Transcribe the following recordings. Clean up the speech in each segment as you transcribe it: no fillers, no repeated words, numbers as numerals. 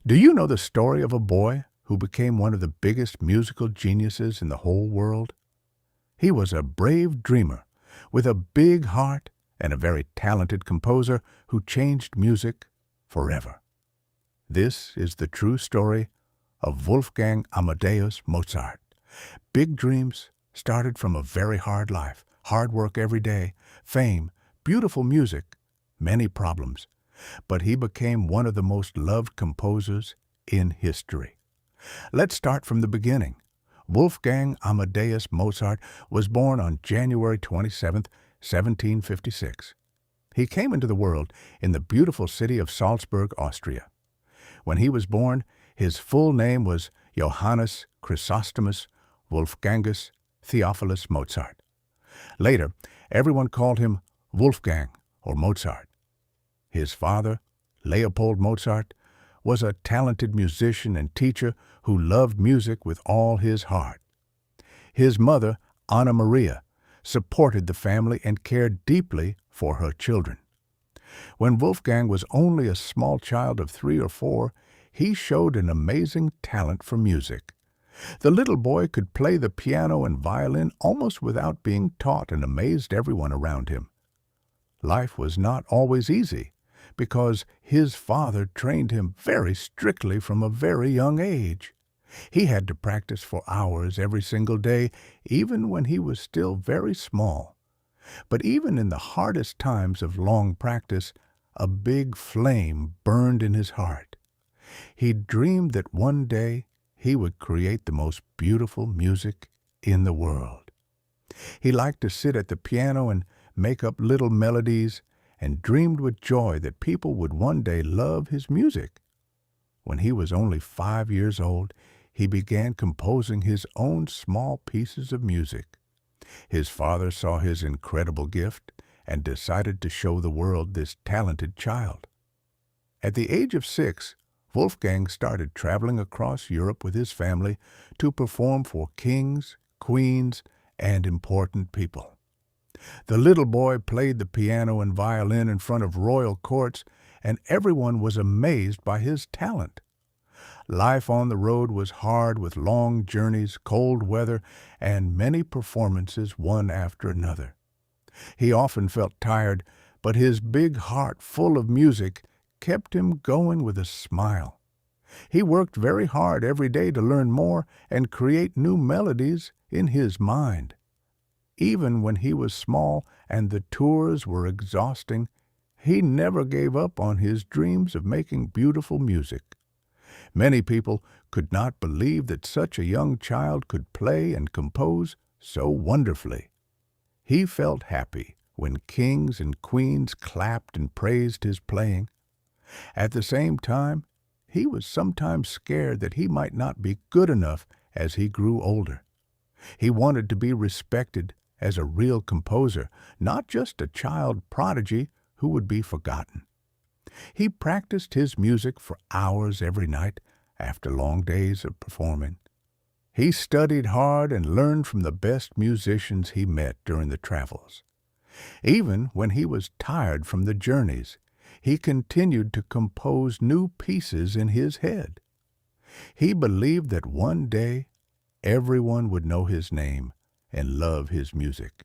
Do you know the story of a boy who became one of the biggest musical geniuses in the whole world? He was a brave dreamer with a big heart and a very talented composer who changed music forever. This is the true story of Wolfgang Amadeus Mozart. Big dreams started from a very hard life, hard work every day, fame, beautiful music, many problems. But he became one of the most loved composers in history. Let's start from the beginning. Wolfgang Amadeus Mozart was born on January 27, 1756. He came into the world in the beautiful city of Salzburg, Austria. When he was born, his full name was Johannes Chrysostomus Wolfgangus Theophilus Mozart. Later, everyone called him Wolfgang or Mozart. His father, Leopold Mozart, was a talented musician and teacher who loved music with all his heart. His mother, Anna Maria, supported the family and cared deeply for her children. When Wolfgang was only a small child of 3 or 4, he showed an amazing talent for music. The little boy could play the piano and violin almost without being taught and amazed everyone around him. Life was not always easy, because his father trained him very strictly from a very young age. He had to practice for hours every single day, even when he was still very small. But even in the hardest times of long practice, a big flame burned in his heart. He dreamed that one day he would create the most beautiful music in the world. He liked to sit at the piano and make up little melodies, and dreamed with joy that people would one day love his music. When he was only 5 years old, he began composing his own small pieces of music. His father saw his incredible gift and decided to show the world this talented child. At the age of 6, Wolfgang started traveling across Europe with his family to perform for kings, queens, and important people. The little boy played the piano and violin in front of royal courts, and everyone was amazed by his talent. Life on the road was hard with long journeys, cold weather, and many performances one after another. He often felt tired, but his big heart full of music kept him going with a smile. He worked very hard every day to learn more and create new melodies in his mind. Even when he was small and the tours were exhausting, he never gave up on his dreams of making beautiful music. Many people could not believe that such a young child could play and compose so wonderfully. He felt happy when kings and queens clapped and praised his playing. At the same time, he was sometimes scared that he might not be good enough as he grew older. He wanted to be respected as a real composer, not just a child prodigy who would be forgotten. He practiced his music for hours every night after long days of performing. He studied hard and learned from the best musicians he met during the travels. Even when he was tired from the journeys, he continued to compose new pieces in his head. He believed that one day everyone would know his name and love his music.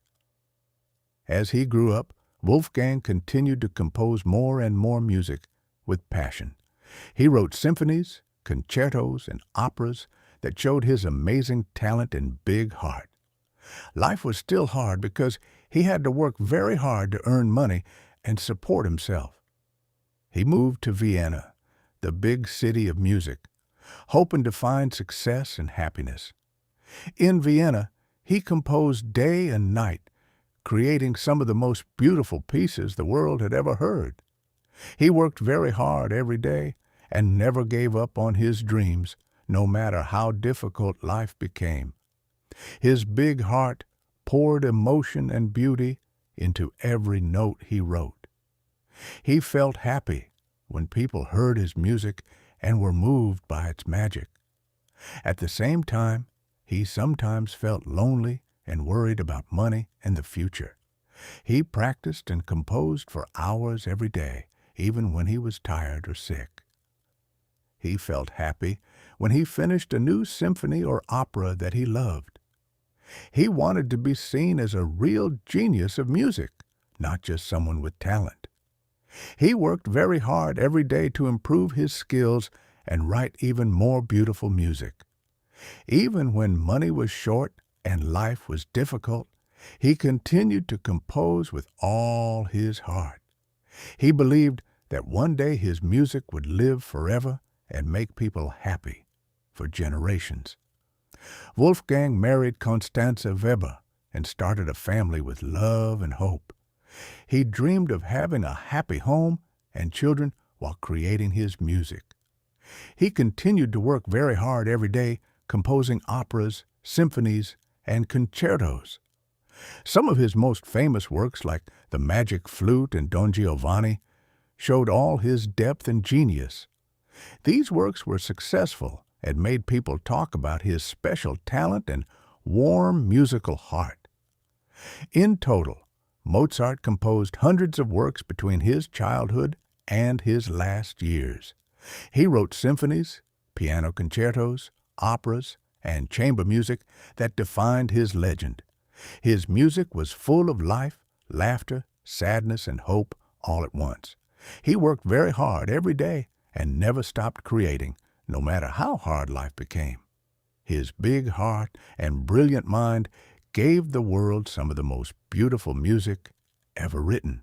As he grew up, Wolfgang continued to compose more and more music with passion. He wrote symphonies, concertos, and operas that showed his amazing talent and big heart. Life was still hard because he had to work very hard to earn money and support himself. He moved to Vienna, the big city of music, hoping to find success and happiness. In Vienna, he composed day and night, creating some of the most beautiful pieces the world had ever heard. He worked very hard every day and never gave up on his dreams, no matter how difficult life became. His big heart poured emotion and beauty into every note he wrote. He felt happy when people heard his music and were moved by its magic. At the same time, he sometimes felt lonely and worried about money and the future. He practiced and composed for hours every day, even when he was tired or sick. He felt happy when he finished a new symphony or opera that he loved. He wanted to be seen as a real genius of music, not just someone with talent. He worked very hard every day to improve his skills and write even more beautiful music. Even when money was short and life was difficult, he continued to compose with all his heart. He believed that one day his music would live forever and make people happy for generations. Wolfgang married Constanze Weber and started a family with love and hope. He dreamed of having a happy home and children while creating his music. He continued to work very hard every day, composing operas, symphonies, and concertos. Some of his most famous works, like The Magic Flute and Don Giovanni, showed all his depth and genius. These works were successful and made people talk about his special talent and warm musical heart. In total, Mozart composed hundreds of works between his childhood and his last years. He wrote symphonies, piano concertos, operas, and chamber music that defined his legend. His music was full of life, laughter, sadness, and hope all at once. He worked very hard every day and never stopped creating, no matter how hard life became. His big heart and brilliant mind gave the world some of the most beautiful music ever written.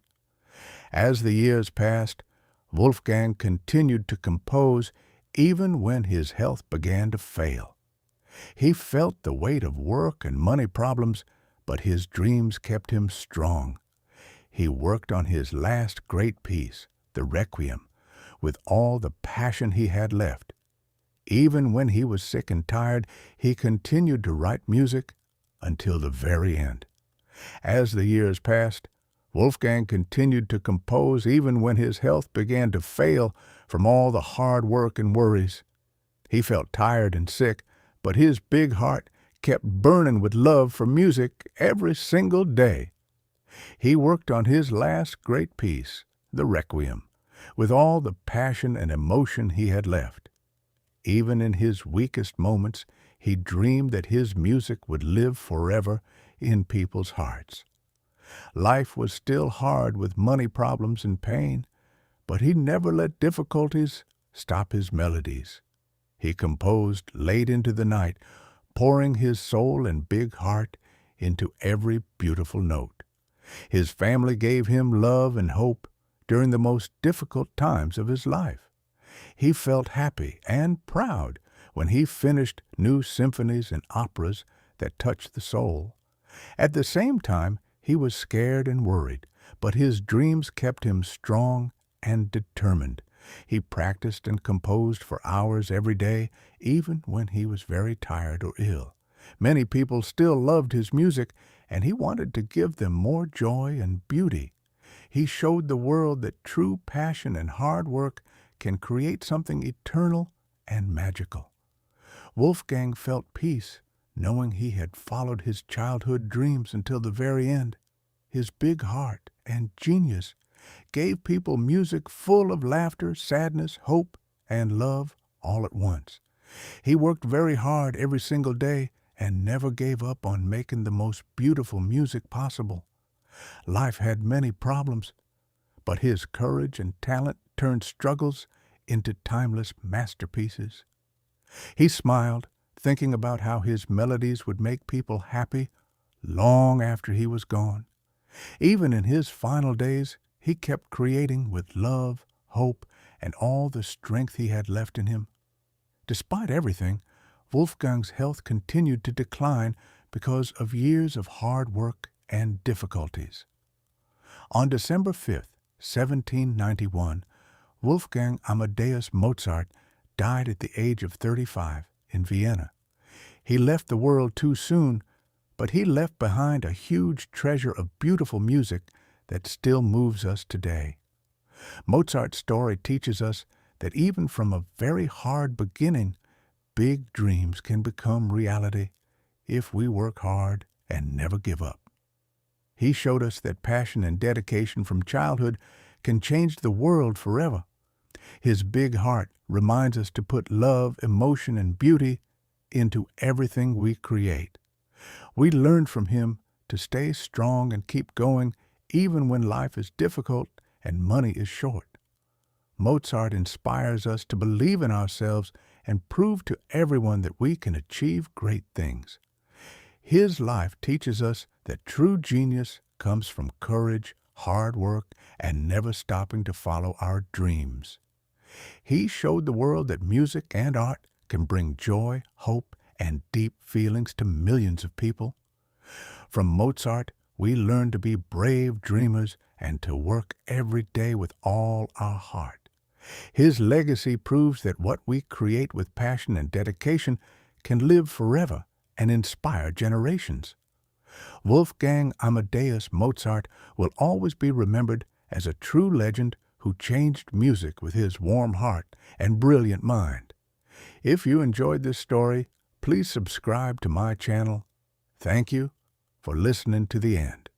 As the years passed, Wolfgang continued to compose even when his health began to fail. He felt the weight of work and money problems, but his dreams kept him strong. He worked on his last great piece, the Requiem, with all the passion he had left. Even when he was sick and tired, he continued to write music until the very end. As the years passed, Wolfgang continued to compose even when his health began to fail from all the hard work and worries. He felt tired and sick, but his big heart kept burning with love for music every single day. He worked on his last great piece, the Requiem, with all the passion and emotion he had left. Even in his weakest moments, he dreamed that his music would live forever in people's hearts. Life was still hard with money problems and pain, but he never let difficulties stop his melodies. He composed late into the night, pouring his soul and big heart into every beautiful note. His family gave him love and hope during the most difficult times of his life. He felt happy and proud when he finished new symphonies and operas that touched the soul. At the same time, he was scared and worried, but his dreams kept him strong and determined. He practiced and composed for hours every day, even when he was very tired or ill. Many people still loved his music, and he wanted to give them more joy and beauty. He showed the world that true passion and hard work can create something eternal and magical. Wolfgang felt peace, knowing he had followed his childhood dreams until the very end. His big heart and genius gave people music full of laughter, sadness, hope, and love all at once. He worked very hard every single day and never gave up on making the most beautiful music possible. Life had many problems, but his courage and talent turned struggles into timeless masterpieces. He smiled, thinking about how his melodies would make people happy long after he was gone. Even in his final days, he kept creating with love, hope, and all the strength he had left in him. Despite everything, Wolfgang's health continued to decline because of years of hard work and difficulties. On December 5, 1791, Wolfgang Amadeus Mozart died at the age of 35 in Vienna. He left the world too soon, but he left behind a huge treasure of beautiful music that still moves us today. Mozart's story teaches us that even from a very hard beginning, big dreams can become reality if we work hard and never give up. He showed us that passion and dedication from childhood can change the world forever. His big heart reminds us to put love, emotion, and beauty into everything we create. We learn from him to stay strong and keep going even when life is difficult and money is short. Mozart inspires us to believe in ourselves and prove to everyone that we can achieve great things. His life teaches us that true genius comes from courage, hard work, and never stopping to follow our dreams. He showed the world that music and art can bring joy, hope, and deep feelings to millions of people. From Mozart, we learn to be brave dreamers and to work every day with all our heart. His legacy proves that what we create with passion and dedication can live forever and inspire generations. Wolfgang Amadeus Mozart will always be remembered as a true legend who changed music with his warm heart and brilliant mind. If you enjoyed this story, please subscribe to my channel. Thank you for listening to the end.